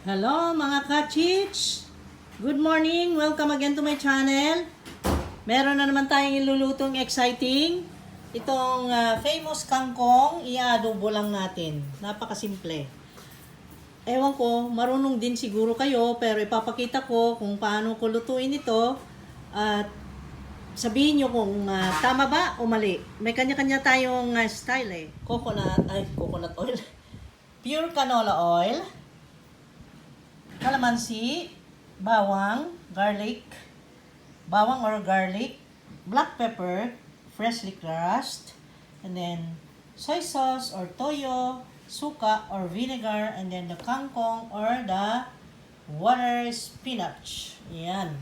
Hello mga kachits! Good morning! Welcome again to my channel. Meron na naman tayong ilulutong exciting. Itong famous kangkong, i-adobo lang natin. Napakasimple. Ewan ko, marunong din siguro kayo, pero ipapakita ko kung paano ko lutuin ito. At sabihin nyo kung tama ba o mali. May kanya-kanya tayong style eh. Coconut oil. Pure canola oil. Kalamansi, bawang or garlic, black pepper, freshly crushed, and then soy sauce or toyo, suka or vinegar, and then the kangkong or the water spinach. Yan.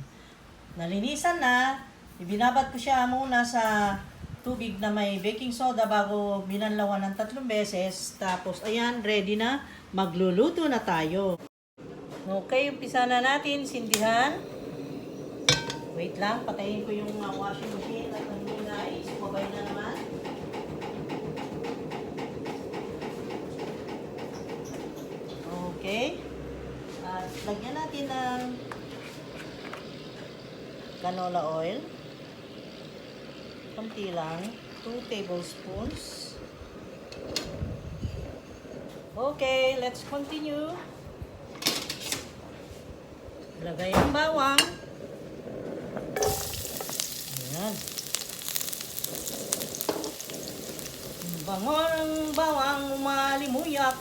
Nalinisan na. Ibinabat ko siya muna sa tubig na may baking soda bago binanlawan ng 3 beses. Tapos, ayan, ready na. Magluluto na tayo. Okay, umpisa na natin, sindihan. Wait lang, patayin ko yung washing machine at ang muna ay sumabay na naman. Okay. At lagyan natin ng canola oil. Kunti lang, 2 tablespoons. Okay, let's continue. Lagay ang bawang. Ayan. Bango ng bawang, umalimuyak.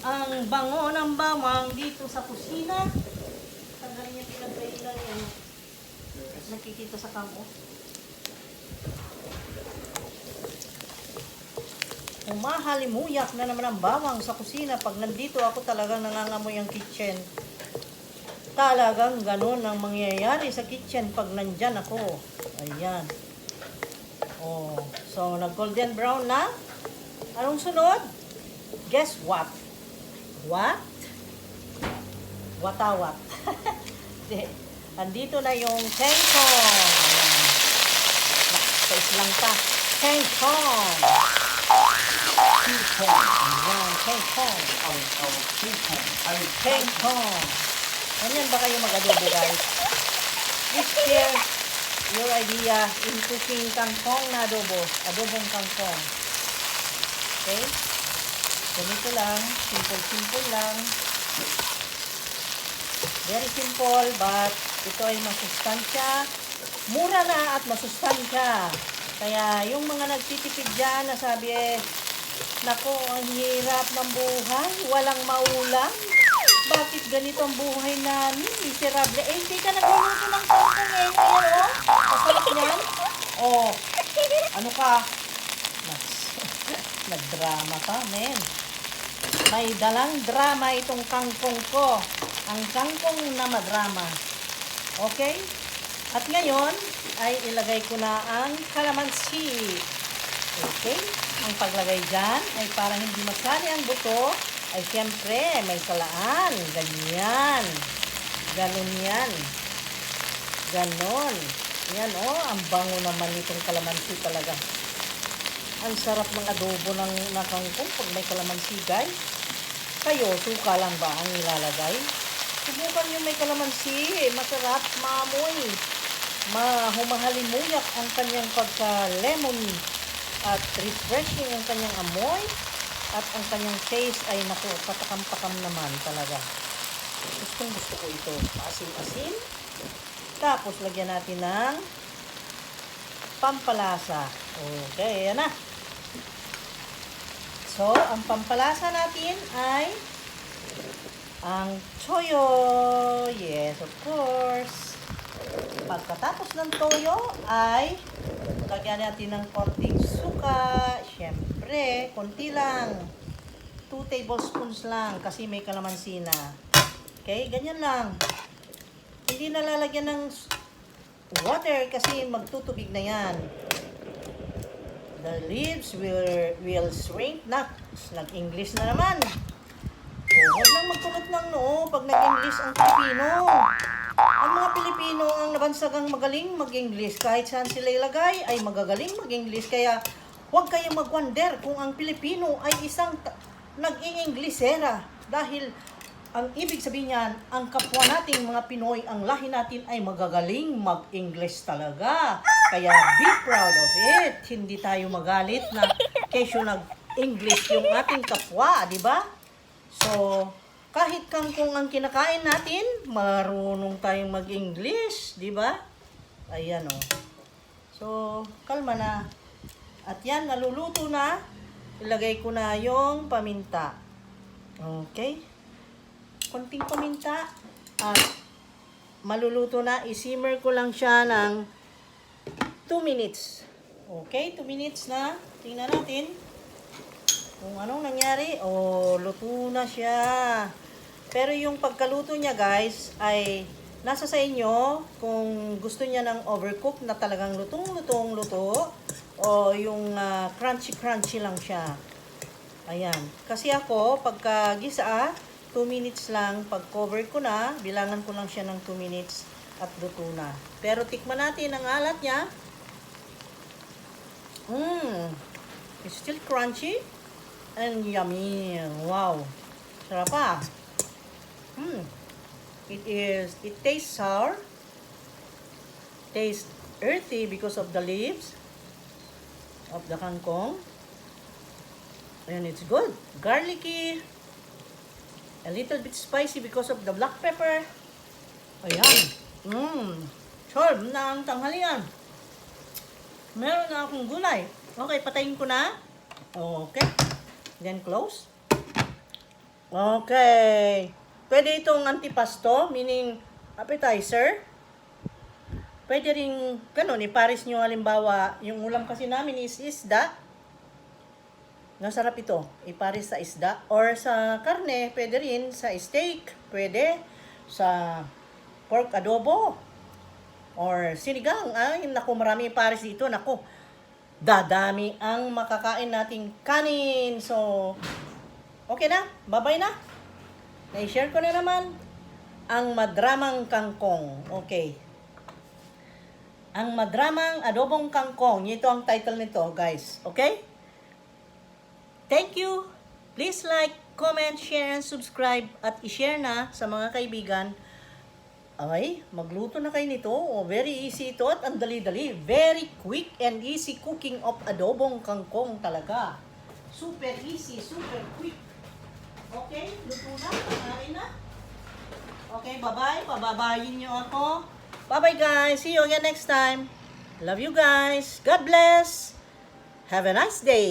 Ang bango ng bawang dito sa kusina. Tanggalin yung pinagkainan yan. Nakikita sa kamo. Umahalimuyak na naman ang bawang sa kusina. Pag nandito ako talagang nangangamoy ang kitchen. Talagang ganun ang mangyayari sa kitchen pag nandyan ako. Ayan. Oh, so nag-golden brown na. Anong sunod? Guess what? What? Watawat. Andito na yung kangkong. Nakasais lang ta. Kangkong. Ayan, kangkong. Kangkong. Ganyan ba kayo mag-adobo, guys? Please share your idea in cooking kangkong na adobo. Adobong kangkong. Okay? Ganito lang. Simple lang. Very simple, but ito ay masustansya. Mura na at masustansya. Kaya yung mga nagtitipid dyan na sabi nako, ang hirap ng buhay. Walang maulam. Bakit ganito ang buhay namin? Miserable. Hindi ka nagluluto ng kangkong eh. Ayan o. Masarap yan. Oh. Ano ka? Nagdrama ka, men. May dalang drama itong kangkong ko. Ang kangkong na madrama. Okay? At ngayon, ay ilagay ko na ang kalamansi. Okay? Ang paglagay dyan ay para hindi masali ang buto. Ay siyempre, may salaan. Ganyan. Ganon yan. Ganon. Yan ang bango naman itong kalamansi talaga. Ang sarap ng adobo ng kangkong pag may kalamansi, guys. Kayo, suka lang ba ang ilalagay? Subukan nyo may kalamansi. Masarap, maamoy. Humahalimuyak ang kanyang pagka-lemon. At refreshing ang kanyang amoy. At ang kanyang taste ay naku, patakam-takam naman talaga. Gusto ko ito. Asin-asin. Tapos, lagyan natin ng pampalasa. Okay, yan na. So, ang pampalasa natin ay ang toyo. Yes, of course. Pagkatapos ng toyo ay lagyan natin ng konting suka. Siyempre, konti lang. 2 tablespoons lang kasi may kalamansi na. Okay, ganyan lang. Hindi na lalagyan ng water kasi magtutubig na yan. The leaves will shrink na. Nag-English na naman. Huwag lang magkulot ng noo pag nag-English ang Pilipino. Ang mga Pilipino ang nabansagang magaling mag-English. Kahit saan sila ilagay ay magagaling mag-English. Kaya huwag kayong mag-wonder kung ang Pilipino ay isang nag-Englishera. Dahil Ang ibig sabihin niyan, ang kapwa nating mga Pinoy, ang lahi natin ay magagaling mag-English talaga. Kaya be proud of it. Hindi tayo magalit na kesyo nag-English yung ating kapwa, di ba? So, kahit kangkong ang kinakain natin, marunong tayong mag-English, di ba? Ayan o. So, kalma na. At yan, naluluto na. Ilagay ko na yung paminta. Okay? Konting paminta. At maluluto na. I-simmer ko lang siya ng 2 minutes. Okay? 2 minutes na. Tingnan natin kung anong nangyari. Oh, luto na siya. Pero yung pagkaluto niya, guys, ay nasa sa inyo kung gusto niya ng overcook na talagang luto o yung crunchy lang siya. Ayan. Kasi ako, pagka gisa, 2 minutes lang. Pag cover ko na, bilangan ko lang siya ng 2 minutes at luto na. Pero tikman natin ang alat niya. It's still crunchy and yummy. Wow. Sarap pa. It tastes sour. Tastes earthy because of the leaves of the kangkong. And it's good. Garlicky. A little bit spicy because of the black pepper. Ayan. Sarap na ang tanghalian. Meron na akong gulay. Okay, patayin ko na. Okay. Then close. Okay. Pwede itong antipasto, meaning appetizer. Pwede rin, ganun, ipares nyo halimbawa, yung ulam kasi namin is isda. Nasarap ito, ipares sa isda. Or sa karne, pwede rin sa steak. Pwede sa pork adobo. Or sinigang. Ay, naku, marami ipares dito. Naku, dadami ang makakain nating kanin. So, okay na? Bye-bye na? Na-share ko na naman ang madramang kangkong. Okay. Ang madramang adobong kangkong. Ito ang title nito, guys. Okay? Thank you. Please like, comment, share, and subscribe. At i-share na sa mga kaibigan. Ay, magluto na kayo nito. Oh, very easy ito at ang dali-dali. Very quick and easy cooking of adobong kangkong talaga. Super easy, super quick. Okay, luto na, pakain na. Okay, bye-bye. Pababayin nyo ako. Bye-bye, guys. See you again next time. Love you guys. God bless. Have a nice day.